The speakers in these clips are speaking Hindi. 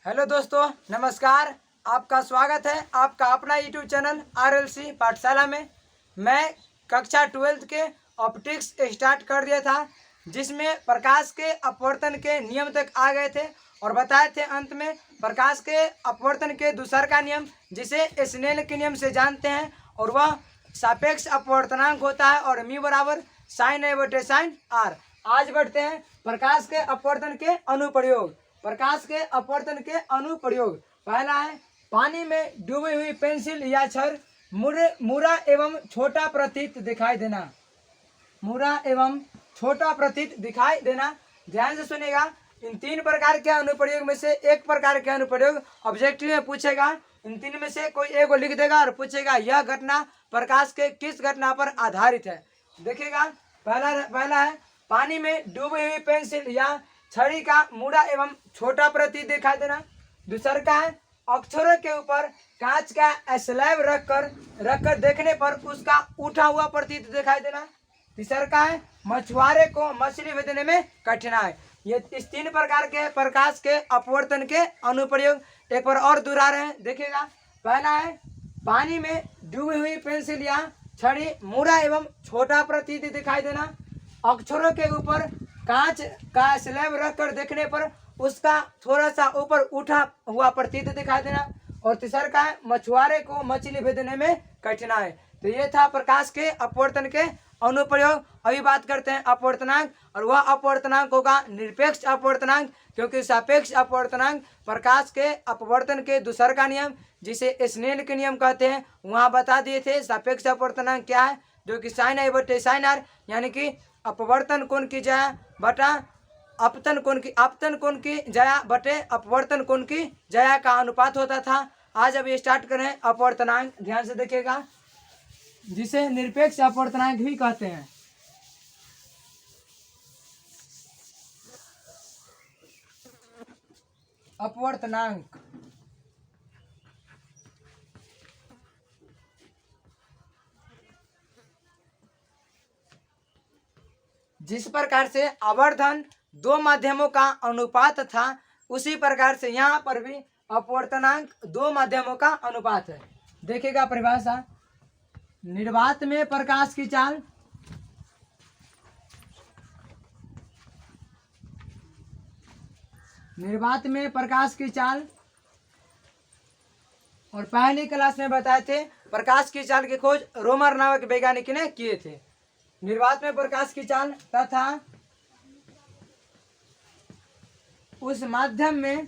हेलो दोस्तों, नमस्कार। आपका स्वागत है आपका अपना यूट्यूब चैनल आरएलसी पाठशाला में। मैं कक्षा 12th के ऑप्टिक्स स्टार्ट कर दिया था, जिसमें प्रकाश के अपवर्तन के नियम तक आ गए थे और बताए थे अंत में प्रकाश के अपवर्तन के दूसर का नियम, जिसे स्नेल के नियम से जानते हैं, और वह सापेक्ष अपवर्तनांक होता है और म्यू बराबर साइन ए बटे साइन आर। आज बढ़ते हैं प्रकाश के अपवर्तन के अनुप्रयोग। प्रकाश के अपवर्तन के अनुप्रयोग। पहला है, पानी में डूबी हुई पेंसिल या छड़ मुरा एवं छोटा प्रतीत दिखाई देना। मुरा एवं छोटा प्रतीत दिखाई देना। ध्यान से सुनेगा। इन तीन प्रकार के अनुप्रयोग में से एक प्रकार के अनुप्रयोग ऑब्जेक्टिव में पूछेगा। इन तीन में से कोई एक को लिख देगा और पूछेगा यह घटना प्रकाश के किस घटना पर आधारित है। देखिएगा, पहला है, पानी में डूबी हुई पेंसिल या छड़ी का मुड़ा एवं छोटा प्रतीत दिखाई देना। दूसरा का है, अक्षरों के ऊपर कांच का स्लैब रखकर देखने पर उसका उठा हुआ प्रतीत दिखाई देना। तीसरा का है, मछुआरे को मछली भेजने में कठिनाई। ये इस तीन प्रकार के प्रकाश के अपवर्तन के अनुप्रयोग एक बार और दोहरा रहे हैं। देखिएगा, पहला है, पानी में डूबी हुई पेंसिल या छड़ी मुड़ा एवं छोटा प्रतीत दिखाई देना। अक्षरों के ऊपर कांच का स्लैब रखकर देखने पर उसका थोड़ा सा ऊपर उठा हुआ प्रतीत दिखाई देना। और तीसरा का है, मछुआरे को मछली भेजने में कठिनाई। तो ये था प्रकाश के अपवर्तन के अनुप्रयोग। अभी बात करते हैं अपवर्तनांक, और वह अपवर्तनांक होगा निरपेक्ष अपवर्तनांक, क्योंकि सापेक्ष अपवर्तनांक प्रकाश के अपवर्तन के दूसर का नियम, जिसे स्नेल के नियम कहते हैं, वहाँ बता दिए थे। सापेक्ष अपवर्तनांक क्या है, जो कि साइन ए बटे साइन आर, यानी कि अपवर्तन कोण की जया बटा अपतन कोण की जया बटे अपवर्तन कोण की जया का अनुपात होता था। आज अब ये स्टार्ट करें अपवर्तनांक। ध्यान से देखिएगा, जिसे निरपेक्ष अपवर्तनांक भी कहते हैं। अपवर्तनांक जिस प्रकार से आवर्धन दो माध्यमों का अनुपात था, उसी प्रकार से यहाँ पर भी अपवर्तनांक दो माध्यमों का अनुपात है। देखिएगा परिभाषा, निर्वात में प्रकाश की चाल निर्वात में प्रकाश की चाल, और पहली क्लास में बताए थे प्रकाश की चाल की खोज रोमर नामक वैज्ञानिक ने किए थे। निर्वात में प्रकाश की चाल तथा उस माध्यम में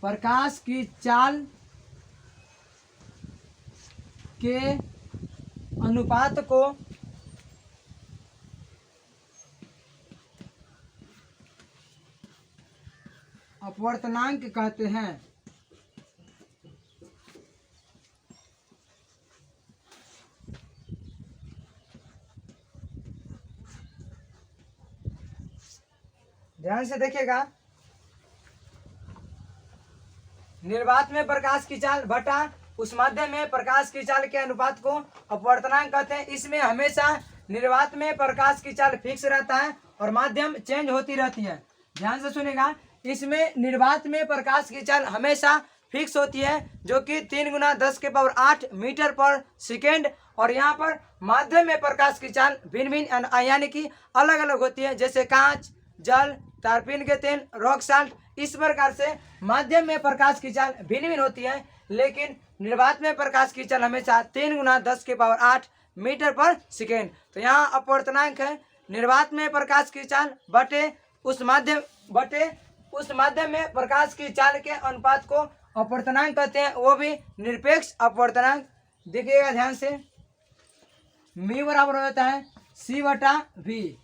प्रकाश की चाल के अनुपात को अपवर्तनांक कहते हैं। ध्यान से देखिएगा, निर्वात में प्रकाश की चाल बटा उस माध्यम में प्रकाश की चाल के अनुपात को अपवर्तनांक कहते हैं। इसमें हमेशा निर्वात में प्रकाश की चाल फिक्स रहता है और माध्यम चेंज होती रहती है। ध्यान से सुनेगा, इसमें निर्वात में प्रकाश की चाल हमेशा फिक्स होती है, जो कि 3 × 10⁸ मीटर पर सेकेंड। और यहाँ पर माध्यम में प्रकाश की चाल भिन्न भिन्न यानी कि अलग अलग होती है, जैसे कांच, जल, तारपीन के तेल, रॉक साल्ट। इस प्रकार से माध्यम में प्रकाश की चाल भिन्न भिन्न होती है, लेकिन निर्वात में प्रकाश की चाल हमेशा 3 × 10⁸ मीटर पर सेकेंड। तो यहाँ अपवर्तनांक है निर्वात में प्रकाश की चाल बटे उस माध्यम में प्रकाश की चाल के अनुपात को अपवर्तनांक कहते हैं, वो भी निरपेक्ष अपवर्तनांक। देखिएगा ध्यान से, म्यू बराबर होता है सी बटा वी।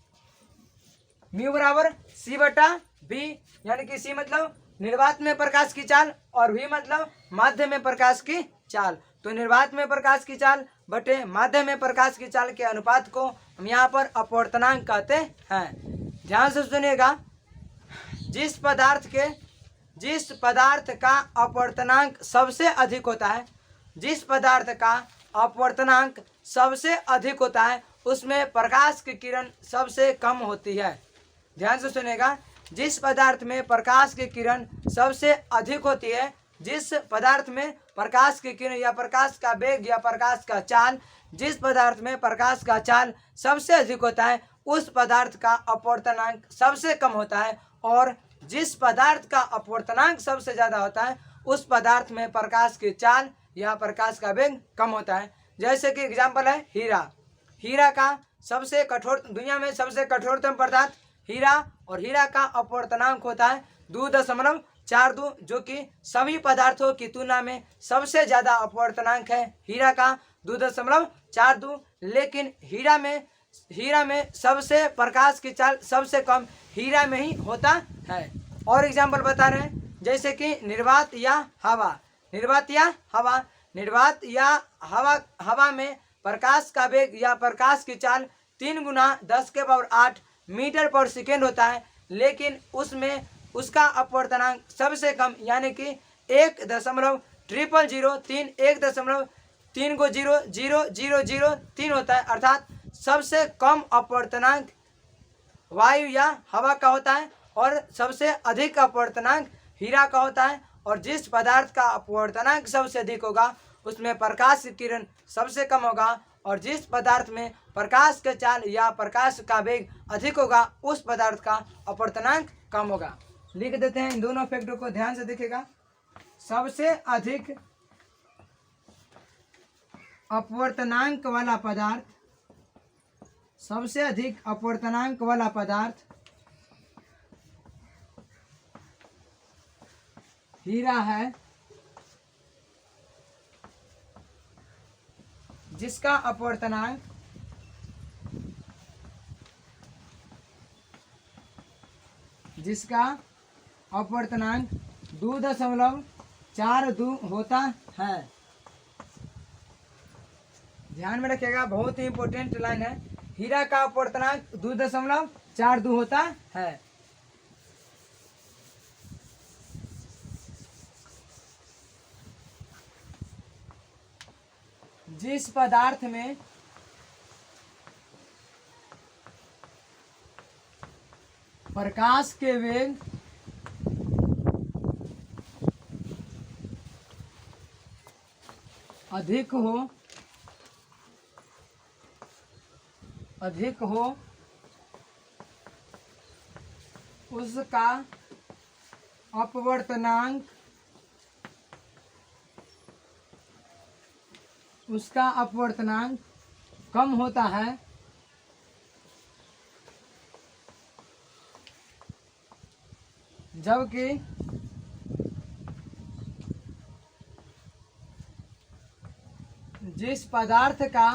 म्यू बराबर सी बटा वी, यानी कि सी मतलब निर्वात में प्रकाश की चाल और वी मतलब माध्यम में प्रकाश की चाल। तो निर्वात में प्रकाश की चाल बटे माध्यम में प्रकाश की चाल के अनुपात को हम यहाँ पर अपवर्तनांक कहते हैं। ध्यान से सुनिएगा, जिस पदार्थ का अपवर्तनांक सबसे अधिक होता है, जिस पदार्थ का अपवर्तनांक सबसे अधिक होता है, उसमें प्रकाश की किरण सबसे कम होती है। ध्यान से सुनेगा, जिस पदार्थ में प्रकाश की किरण सबसे अधिक होती है, जिस पदार्थ में प्रकाश की किरण या प्रकाश का वेग या प्रकाश का चाल, जिस पदार्थ में प्रकाश का चाल सबसे अधिक होता है, उस पदार्थ का अपवर्तनांक सबसे कम होता है। और जिस पदार्थ का अपवर्तनांक सबसे ज़्यादा होता है, उस पदार्थ में प्रकाश की चाल या प्रकाश का वेग कम होता है। जैसे कि एग्जाम्पल है हीरा। हीरा का सबसे कठोर, दुनिया में सबसे कठोरतम पदार्थ हीरा, और हीरा का अपवर्तनांक होता है 2.42, जो कि सभी पदार्थों की तुलना में सबसे ज़्यादा अपवर्तनांक है हीरा का 2.42। लेकिन हीरा में सबसे प्रकाश की चाल सबसे कम हीरा में ही होता है। और एग्जाम्पल बता रहे हैं, जैसे कि निर्वात या हवा। हवा में प्रकाश का वेग या प्रकाश की चाल 3 गुना 10⁸ मीटर पर सेकेंड होता है, लेकिन उसमें उसका अपवर्तनांक सबसे कम यानी कि 1.3 होता है। अर्थात सबसे कम अपवर्तनांक वायु या हवा का होता है और सबसे अधिक अपवर्तनांक हीरा का होता है। और जिस पदार्थ का अपवर्तनांक सबसे अधिक होगा, उसमें प्रकाश की किरण सबसे कम होगा, और जिस पदार्थ में प्रकाश के चाल या प्रकाश का वेग अधिक होगा, उस पदार्थ का अपवर्तनांक कम होगा। लिख देते हैं इन दोनों फैक्टों को, ध्यान से देखिएगा। सबसे अधिक अपवर्तनांक वाला पदार्थ, सबसे अधिक अपवर्तनांक वाला पदार्थ हीरा है, जिसका अपवर्तनांक 2.42 होता है। ध्यान में रखिएगा, बहुत ही इंपॉर्टेंट लाइन है। हीरा का अपवर्तनांक 2.42 होता है। जिस पदार्थ में प्रकाश के वेग अधिक हो उसका अपवर्तनांक कम होता है। जबकि जिस पदार्थ का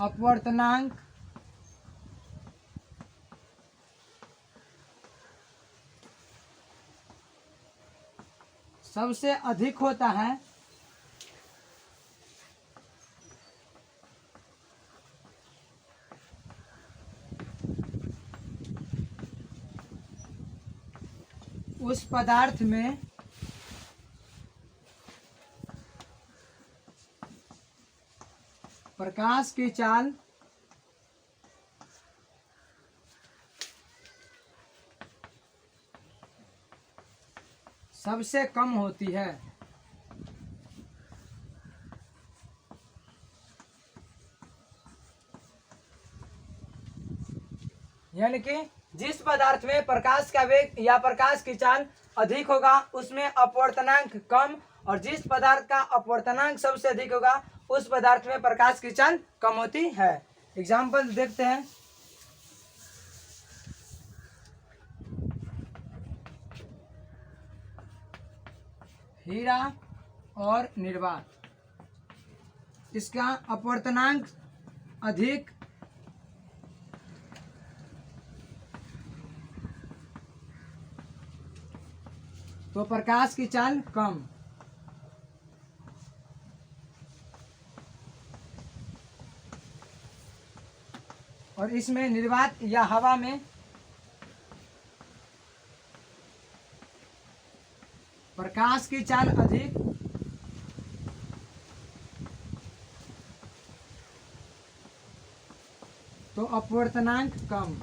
अपवर्तनांक सबसे अधिक होता है, उस पदार्थ में प्रकाश की चाल सबसे कम होती है। यानी कि जिस पदार्थ में प्रकाश का वेग या प्रकाश की चाल अधिक होगा, उसमें अपवर्तनांक कम, और जिस पदार्थ का अपवर्तनांक सबसे अधिक होगा, उस पदार्थ में प्रकाश की चाल कम होती है। एग्जाम्पल देखते हैं। हीरा और निर्वात, इसका अपवर्तनांक अधिक तो प्रकाश की चाल कम। और इसमें निर्वात या हवा में प्रकाश की चाल अधिक तो अपवर्तनांक कम।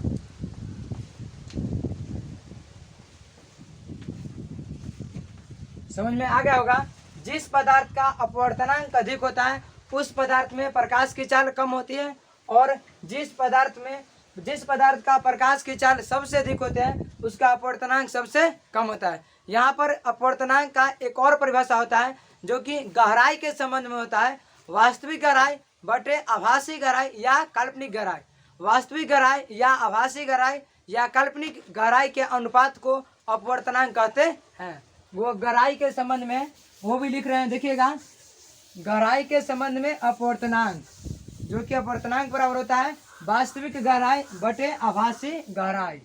समझ में आ गया होगा। जिस पदार्थ का अपवर्तनांक अधिक होता है उस पदार्थ में प्रकाश की चाल कम होती है, और जिस पदार्थ का प्रकाश की चाल सबसे अधिक होते हैं उसका अपवर्तनांक सबसे कम होता है। यहाँ पर अपवर्तनांक का एक और परिभाषा होता है जो कि गहराई के संबंध में होता है। वास्तविक गहराई बटे आभासी गहराई या काल्पनिक गहराई। वास्तविक गहराई या आभासी गहराई या काल्पनिक गहराई के अनुपात को अपवर्तनांक कहते हैं। वो गहराई के संबंध में वो भी लिख रहे हैं, देखिएगा। गहराई के संबंध में अपवर्तनांक, जो कि अपवर्तनांक बराबर होता है वास्तविक गहराई बटे आभासी गहराई।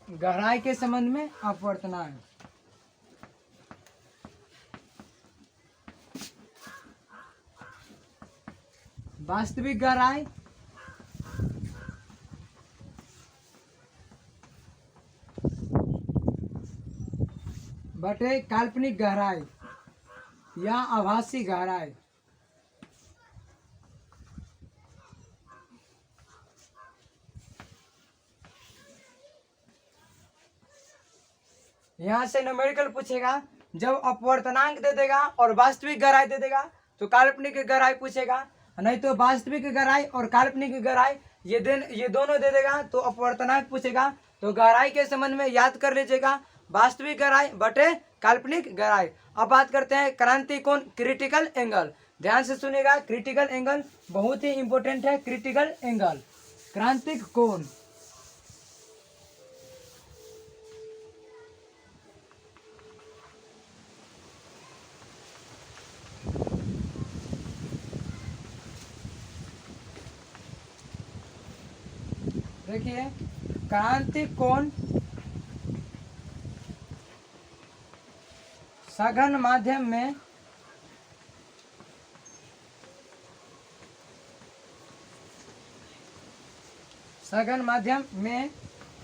गहराई के संबंध में अपवर्तनांक। वास्तविक गहराई बटे काल्पनिक गहराई या आभासी गहराई। यहाँ से न्यूमेरिकल पूछेगा, जब अपवर्तनांक दे देगा और वास्तविक गहराई दे देगा तो काल्पनिक गहराई पूछेगा, नहीं तो वास्तविक गहराई और काल्पनिक गहराई ये दोनों दे देगा तो अपवर्तनांक पूछेगा। तो गहराई के संबंध में याद कर लीजिएगा, वास्तविक गहराई बटे काल्पनिक गहराई। अब बात करते हैं क्रांति कोण, क्रिटिकल एंगल। ध्यान से सुनिएगा, क्रिटिकल एंगल बहुत ही इंपॉर्टेंट है। क्रिटिकल एंगल, क्रांतिक कोण। देखिए, क्रांतिक कोण सघन माध्यम में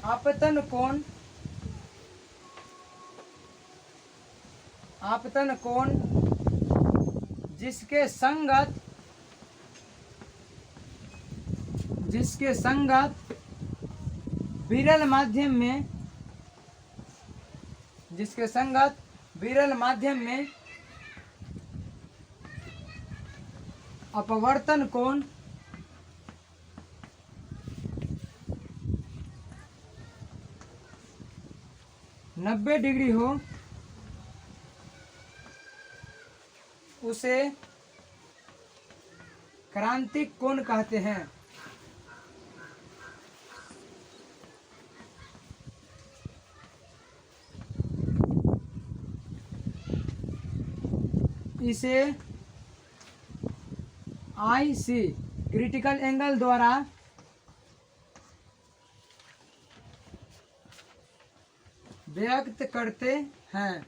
आपतन कोण जिसके संगत विरल माध्यम में अपवर्तन कोण 90 डिग्री हो उसे क्रांतिक कोण कहते हैं। इसे IC क्रिटिकल एंगल द्वारा व्यक्त करते हैं।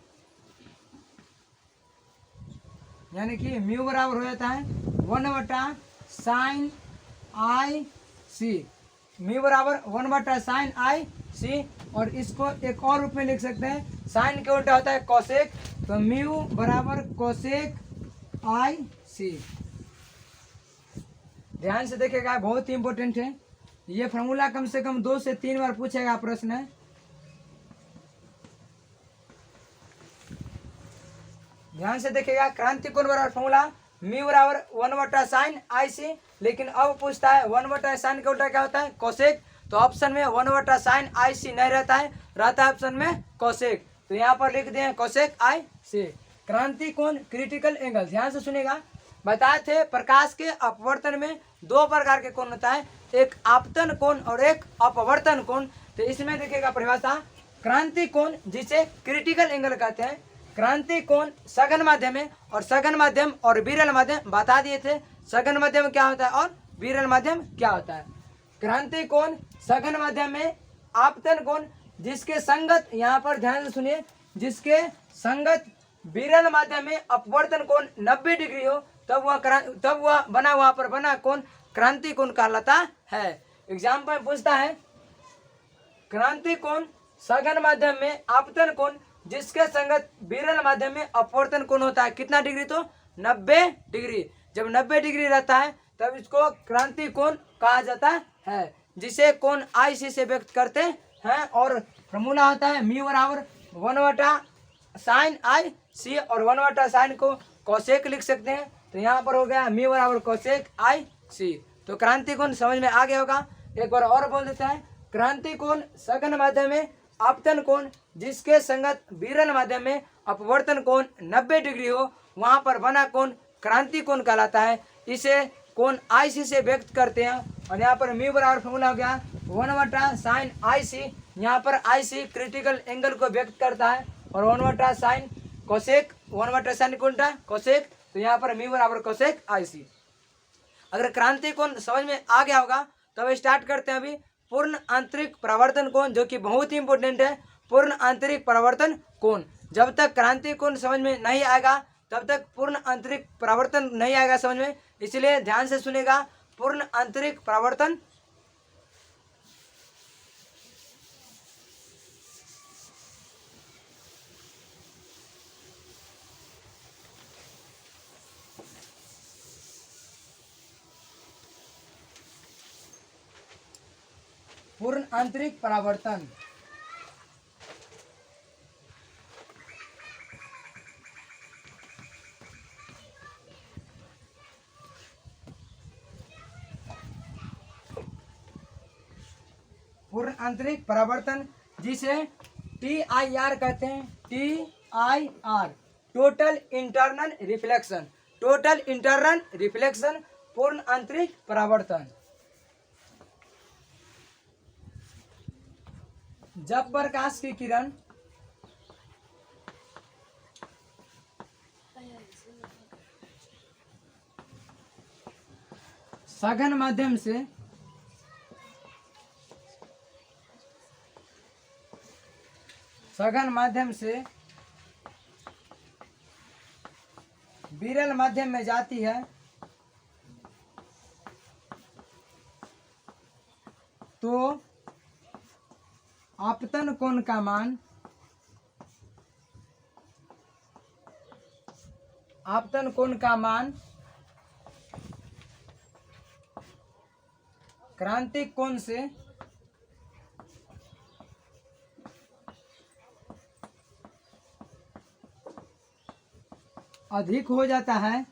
यानी कि म्यू बराबर हो जाता है 1/sin IC। म्यू बराबर 1/sin IC। और इसको एक और रूप में लिख सकते हैं, साइन के उल्टा होता है कोसेक, तो म्यू बराबर कोसेक IC। ध्यान से देखिएगा, बहुत ही इंपॉर्टेंट है ये फॉर्मूला। कम से कम 2 से 3 बार पूछेगा प्रश्न। ध्यान से देखिएगा, क्रांतिक कोण बराबर फॉर्मूला म्यू बराबर 1/sin IC। लेकिन अब पूछता है 1/sin के उल्टा क्या होता है, कोसेक। तो ऑप्शन में 1/sin IC नहीं रहता है, रहता है ऑप्शन में कोसेक। तो यहाँ पर लिख दिए कोसेक IC। क्रांति कोण, क्रिटिकल एंगल। ध्यान से सुनेगा, बताए थे प्रकाश के अपवर्तन में 2 प्रकार के कोण होता है, एक आपतन कोण और एक अपवर्तन कोण। तो इसमें देखिएगा परिभाषा, क्रांति कोण जिसे क्रिटिकल एंगल कहते हैं। क्रांति कोण सघन माध्यम है, और सघन माध्यम और विरल माध्यम बता दिए थे। सघन माध्यम क्या होता है और विरल माध्यम क्या होता है। क्रांति कोण सघन माध्यम में आपतन कोण जिसके संगत, यहाँ पर ध्यान से सुनिए, जिसके संगत विरल माध्यम में अपवर्तन कोण 90 डिग्री हो तब वह बना, वहाँ पर बना कोण क्रांति कोण कहलाता है। एग्जाम्पल पूछता है, क्रांति कोण सघन माध्यम में आपतन कोण जिसके संगत विरल माध्यम में अपवर्तन कोण होता है कितना डिग्री, तो 90 डिग्री। जब 90 डिग्री रहता है तब इसको क्रांति कोण कहा जाता है, जिसे कोण IC से व्यक्त करते हैं। और फॉर्मूला होता है म्यू बराबर 1/sin IC, और 1/sin को कोसेक लिख सकते हैं। तो यहाँ पर हो गया म्यू बराबर कोसेक IC। तो क्रांति कोण समझ में आ गया होगा। एक बार और बोल देता है, क्रांति कोण सघन माध्यम में आपतन कोण जिसके संगत विरल माध्यम में अपवर्तन कोण 90 डिग्री हो, वहां पर बना कोण क्रांति कोण कहलाता है। इसे कोण IC से व्यक्त करते हैं। और यहाँ पर म्यू बराबर फॉर्मूला हो गया 1/sin IC। यहाँ पर IC क्रिटिकल एंगल को व्यक्त करता है, और 1/sin कोसेक, 1/sin कोण था कोसेक, तो यहाँ पर म्यू बराबर कोसेक IC। अगर क्रांति कोण समझ में आ गया होगा तो अब स्टार्ट करते हैं अभी पूर्ण आंतरिक परावर्तन कोण, जो कि बहुत ही इंपॉर्टेंट है। पूर्ण आंतरिक परावर्तन कोण, जब तक क्रांति कोण समझ में नहीं आएगा तब तक पूर्ण आंतरिक परावर्तन नहीं आएगा समझ में, इसलिए ध्यान से सुनेगा। पूर्ण आंतरिक परावर्तन पूर्ण आंतरिक परावर्तन पूर्ण आंतरिक परावर्तन जिसे TIR कहते हैं। TIR total internal reflection, total internal reflection पूर्ण आंतरिक परावर्तन। जब प्रकाश की किरण सघन माध्यम से विरल माध्यम में जाती है तो आपतन कोण का मान क्रांतिक कोण से अधिक हो जाता है।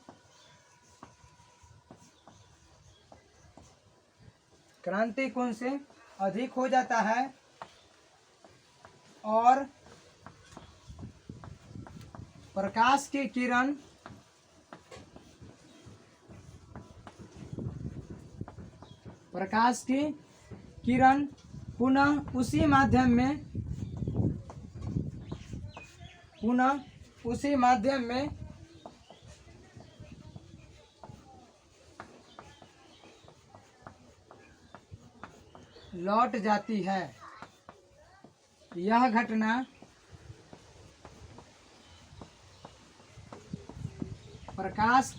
क्रांति कोण से अधिक हो जाता है और प्रकाश की किरण पुनः उसी माध्यम में लौट जाती है। यह घटना प्रकाश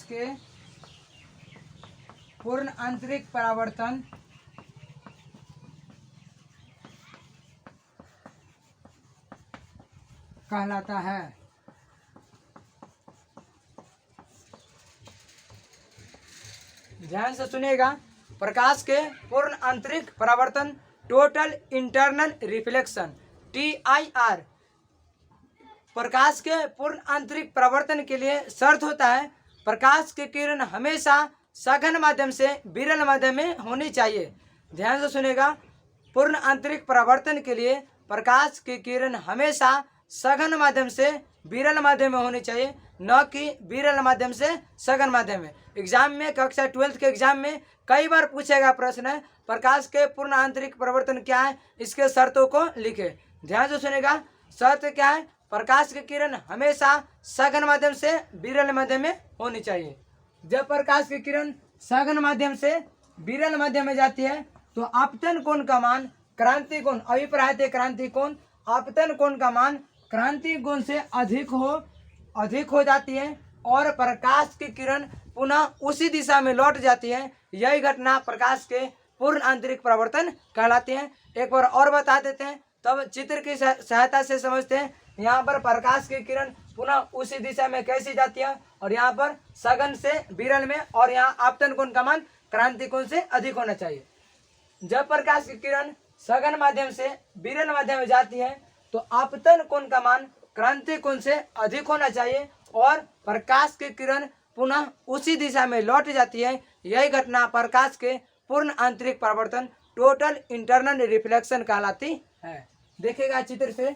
के पूर्ण आंतरिक परावर्तन कहलाता है। ध्यान से सुनिएगा, प्रकाश के पूर्ण आंतरिक परावर्तन टोटल इंटरनल रिफ्लेक्शन TIR प्रकाश के पूर्ण आंतरिक परावर्तन के लिए शर्त होता है प्रकाश की किरण हमेशा सघन माध्यम से विरल माध्यम में होनी चाहिए। ध्यान से सुनेगा, पूर्ण आंतरिक परावर्तन के लिए प्रकाश की किरण हमेशा सघन माध्यम से विरल माध्यम में होनी चाहिए, न कि विरल माध्यम से सघन माध्यम में। एग्जाम में कक्षा 12 के एग्जाम में कई बार पूछेगा प्रश्न है प्रकाश के पूर्ण आंतरिक परावर्तन क्या है, इसके शर्तों को लिखे। ध्यान से सुनेगा, शर्त क्या है, प्रकाश की किरण हमेशा सघन माध्यम से विरल माध्यम में होनी चाहिए। जब प्रकाश की किरण सघन माध्यम से विरल माध्यम में जाती है तो आपतन कोण का मान क्रांति कोण, अभिप्राय थे क्रांति कोण, आपतन कोण का मान क्रांति कोण से अधिक हो जाती है और प्रकाश की किरण पुनः उसी दिशा में लौट जाती है। यही घटना प्रकाश के पूर्ण आंतरिक परावर्तन कहलाती है। एक बार और बता देते हैं, तब चित्र की सहायता से समझते हैं। यहाँ पर प्रकाश की किरण पुनः उसी दिशा में कैसी जाती है, और यहाँ पर सघन से विरल में, और यहाँ आपतन कोण का मान क्रांति कोण से अधिक होना चाहिए। जब प्रकाश की किरण सघन माध्यम से विरल माध्यम में जाती है तो आपतन कोण का मान क्रांति कोण से अधिक होना चाहिए और प्रकाश की किरण पुनः उसी दिशा में लौट जाती है। यही घटना प्रकाश के पूर्ण आंतरिक परावर्तन, टोटल इंटरनल रिफ्लेक्शन कहलाती है। देखिएगा चित्र से,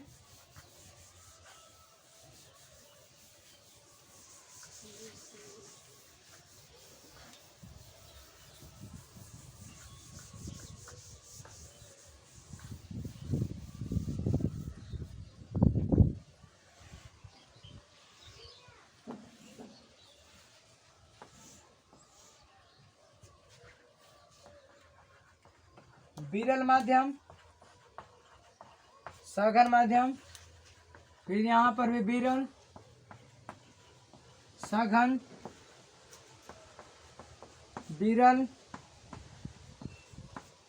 विरल माध्यम, सघन माध्यम, फिर यहाँ पर भी विरल, सघन, विरल,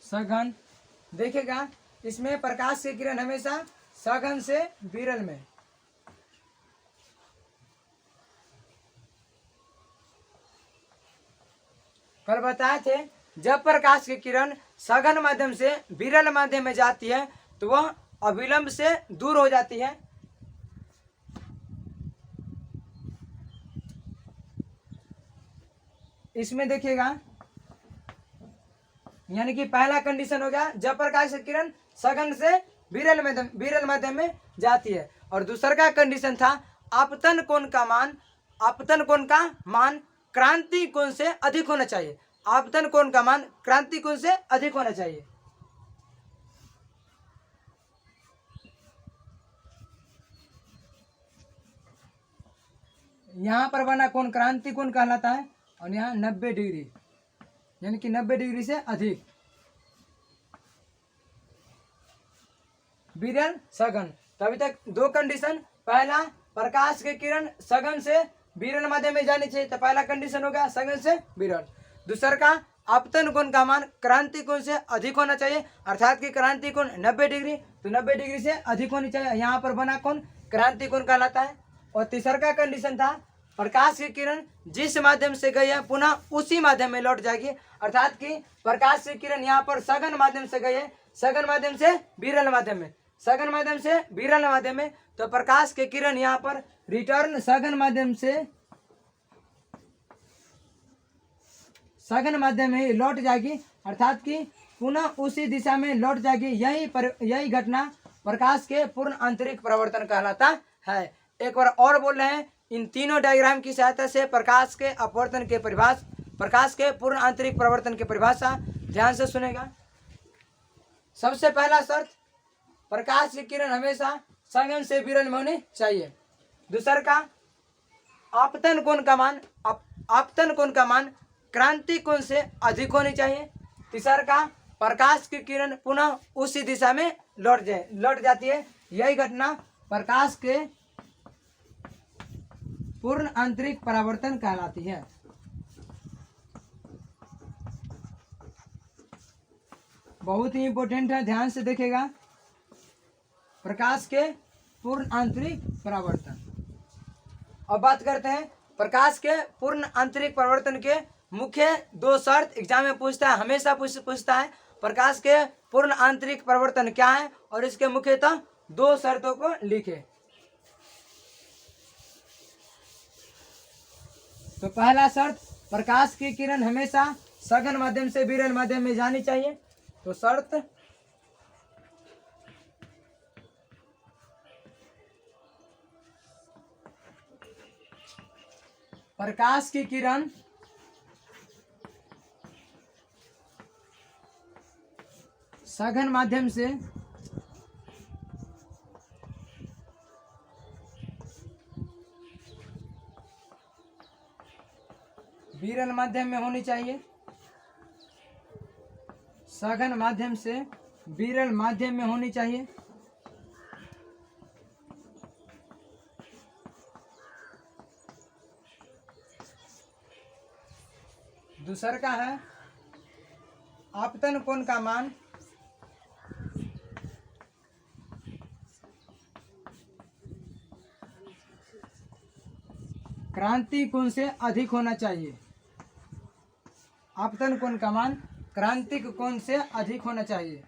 सघन। देखिएगा इसमें प्रकाश की किरण हमेशा सघन से विरल में, कल बताए थे जब प्रकाश की किरण सघन माध्यम से विरल माध्यम में जाती है तो वह अविलंब से दूर हो जाती है। इसमें देखिएगा, यानी कि पहला कंडीशन हो गया जब प्रकाश की किरण सघन से विरल माध्यम में जाती है, और दूसरा का कंडीशन था आपतन कोण का मान क्रांति कोण से अधिक होना चाहिए। आपतन कोण का मान क्रांति कोण से अधिक होना चाहिए। यहाँ पर बना कोण क्रांति कोण कहलाता है, और यहाँ 90 डिग्री, यानी कि 90 डिग्री से अधिक। विरल, सघन, तो अभी तक दो कंडीशन, पहला प्रकाश की किरण सघन से विरल माध्यम में जानी चाहिए, तो पहला कंडीशन हो गया सघन से विरल। दूसरा का आपतन कोण का मान क्रांति कोण से अधिक होना चाहिए, अर्थात कि क्रांति कोण 90 डिग्री, तो 90 डिग्री से अधिक होनी चाहिए। यहाँ पर बना कोण क्रांति कोण कहलाता है। और तीसरा का कंडीशन था प्रकाश की किरण जिस माध्यम से गई है पुनः उसी माध्यम में लौट जाएगी, अर्थात कि प्रकाश की किरण यहाँ पर सघन माध्यम से गई है, सघन माध्यम से विरल माध्यम में, सघन माध्यम से विरल माध्यम में, तो प्रकाश की किरण यहाँ पर रिटर्न सघन माध्यम में ही लौट जाएगी, अर्थात कि पुनः उसी दिशा में लौट जाएगी। यही घटना प्रकाश के पूर्ण आंतरिक परावर्तन कहलाता है। एक बार और बोल रहे हैं, इन तीनों डायग्राम की सहायता से प्रकाश के अपवर्तन के परिभाषा, प्रकाश के पूर्ण आंतरिक परावर्तन की परिभाषा ध्यान से सुनेगा। सबसे पहला शर्त, प्रकाश की किरण हमेशा सघन से विरल में होनी चाहिए। दूसरा का आपतन कोण का मान क्रांति कोण से अधिक होनी चाहिए। तीसरा का प्रकाश की किरण पुनः उसी दिशा में लौट जाती है। यही घटना प्रकाश के पूर्ण आंतरिक परावर्तन कहलाती है। बहुत ही इंपॉर्टेंट है, ध्यान से देखेगा। प्रकाश के पूर्ण आंतरिक परावर्तन। अब बात करते हैं प्रकाश के पूर्ण आंतरिक परावर्तन के मुख्य दो शर्त एग्जाम में पूछता है, हमेशा पूछता है प्रकाश के पूर्ण आंतरिक परावर्तन क्या है, और इसके मुख्यतः दो शर्तों को लिखे। तो पहला शर्त, प्रकाश की किरण हमेशा सघन माध्यम से विरल माध्यम में जानी चाहिए। तो शर्त, प्रकाश की किरण सघन माध्यम से विरल माध्यम में होनी चाहिए, सघन माध्यम से विरल माध्यम में होनी चाहिए। दूसर का है आपतन कोण का मान क्रांति कोण से अधिक होना चाहिए। आपतन कोण का मान क्रांतिक कोण से अधिक होना चाहिए।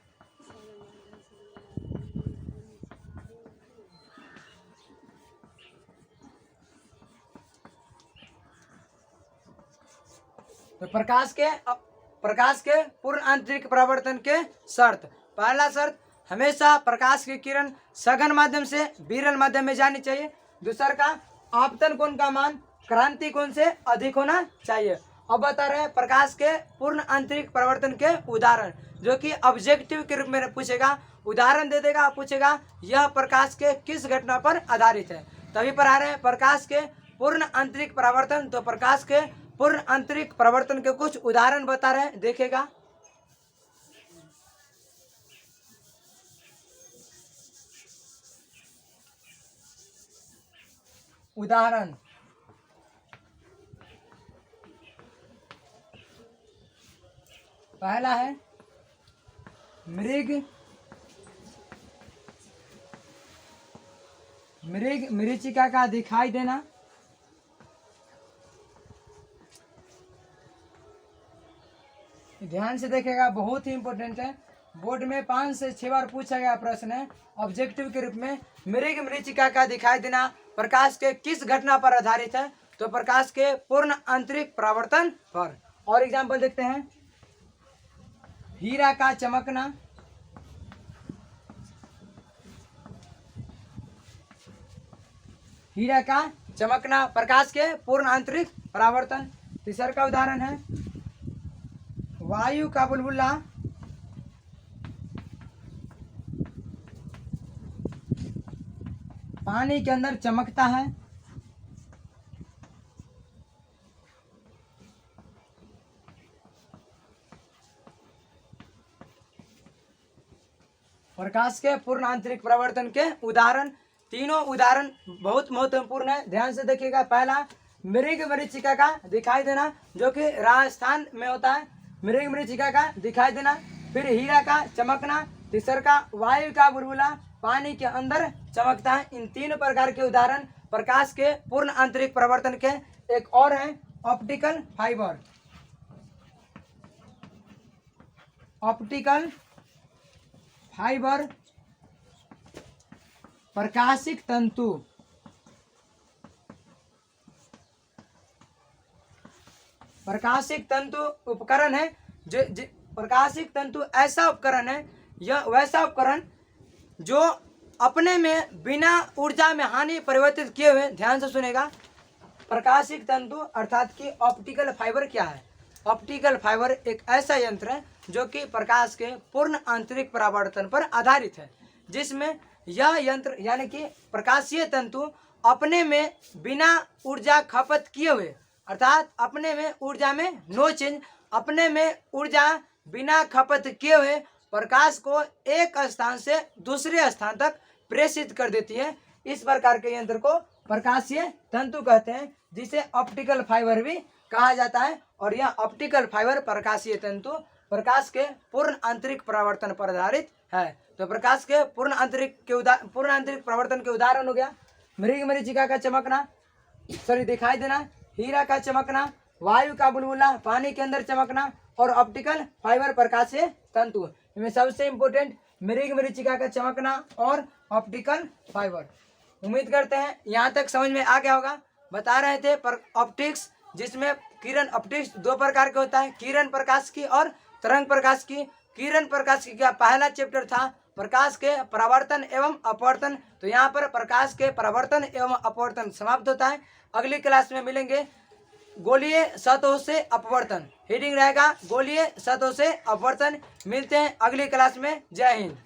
तो प्रकाश के पूर्ण आंतरिक परावर्तन के शर्त। पहला शर्त, हमेशा प्रकाश की किरण सघन माध्यम से विरल माध्यम में जानी चाहिए। दूसरा का आपतन कोण का मान क्रांति कोण से अधिक होना चाहिए। अब बता रहे हैं प्रकाश के पूर्ण आंतरिक परावर्तन के उदाहरण, जो कि ऑब्जेक्टिव के रूप में पूछेगा, उदाहरण दे देगा, पूछेगा यह प्रकाश के किस घटना पर आधारित है। तभी पढ़ा रहे हैं प्रकाश के पूर्ण आंतरिक परावर्तन। तो प्रकाश के पूर्ण आंतरिक परावर्तन के कुछ उदाहरण बता रहे हैं, देखेगा। उदाहरण, पहला है मरीचिका का दिखाई देना। ध्यान से देखेगा, बहुत ही इंपॉर्टेंट है। बोर्ड में 5 से 6 बार पूछा गया प्रश्न है ऑब्जेक्टिव के रूप में। मरीचिका का दिखाई देना प्रकाश के किस घटना पर आधारित है? तो प्रकाश के पूर्ण आंतरिक परावर्तन पर। और एग्जाम्पल देखते हैं, हीरा का चमकना, हीरा का चमकना प्रकाश के पूर्ण आंतरिक परावर्तन। तीसरा का उदाहरण है वायु का बुलबुला पानी के अंदर चमकता है। प्रकाश के पूर्ण आंतरिक परावर्तन के उदाहरण, तीनों उदाहरण बहुत महत्वपूर्ण है, ध्यान से देखिएगा। पहला मरीचिका का दिखाई देना, जो कि राजस्थान में होता है, मरीचिका का दिखाई देना। फिर हीरा का चमकना, तीसरा का वायु का बुलबुला पानी के अंदर चमकता है। इन तीनों प्रकार के उदाहरण प्रकाश के पूर्ण आंतरिक परावर्तन के। एक और है ऑप्टिकल फाइबर, ऑप्टिकल फाइबर प्रकाशिक तंतु, प्रकाशिक तंतु उपकरण है। जो प्रकाशिक तंतु ऐसा उपकरण है, यह वैसा उपकरण जो अपने में बिना ऊर्जा में हानि परिवर्तित किए हुए, ध्यान से सुनेगा, प्रकाशिक तंतु अर्थात कि ऑप्टिकल फाइबर क्या है? ऑप्टिकल फाइबर एक ऐसा यंत्र है जो कि प्रकाश के पूर्ण आंतरिक परावर्तन पर आधारित है, जिसमें यह यंत्र यानी कि प्रकाशीय तंतु अपने में बिना ऊर्जा खपत किए हुए, अर्थात अपने में ऊर्जा में नो चेंज, अपने में ऊर्जा बिना खपत किए हुए प्रकाश को एक स्थान से दूसरे स्थान तक प्रेषित कर देती है। इस प्रकार के यंत्र को प्रकाशीय तंतु कहते हैं, जिसे ऑप्टिकल फाइबर भी कहा जाता है। और यह ऑप्टिकल फाइबर प्रकाशीय तंतु प्रकाश के पूर्ण आंतरिक परावर्तन पर आधारित है। तो प्रकाश के पूर्ण आंतरिक परावर्तन के उदाहरण हो गया मरीचिका का चमकना, दिखाई देना, हीरा का चमकना, वायु का बुलबुला पानी के अंदर चमकना, और ऑप्टिकल फाइबर प्रकाशीय तंतु। इनमें सबसे इम्पोर्टेंट मरीचिका का चमकना और ऑप्टिकल फाइबर। उम्मीद करते हैं यहाँ तक समझ में आ गया होगा। बता रहे थे ऑप्टिक्स, जिसमें किरण ऑप्टिक्स 2 प्रकार के होता है, किरण प्रकाश की और तरंग प्रकाश की। किरण प्रकाश की का पहला चैप्टर था प्रकाश के परावर्तन एवं अपवर्तन। तो यहाँ पर प्रकाश के परावर्तन एवं अपवर्तन समाप्त होता है। अगली क्लास में मिलेंगे गोलीय सतहों से अपवर्तन, हेडिंग रहेगा गोलीय सतहों से अपवर्तन। मिलते हैं अगली क्लास में। जय हिंद।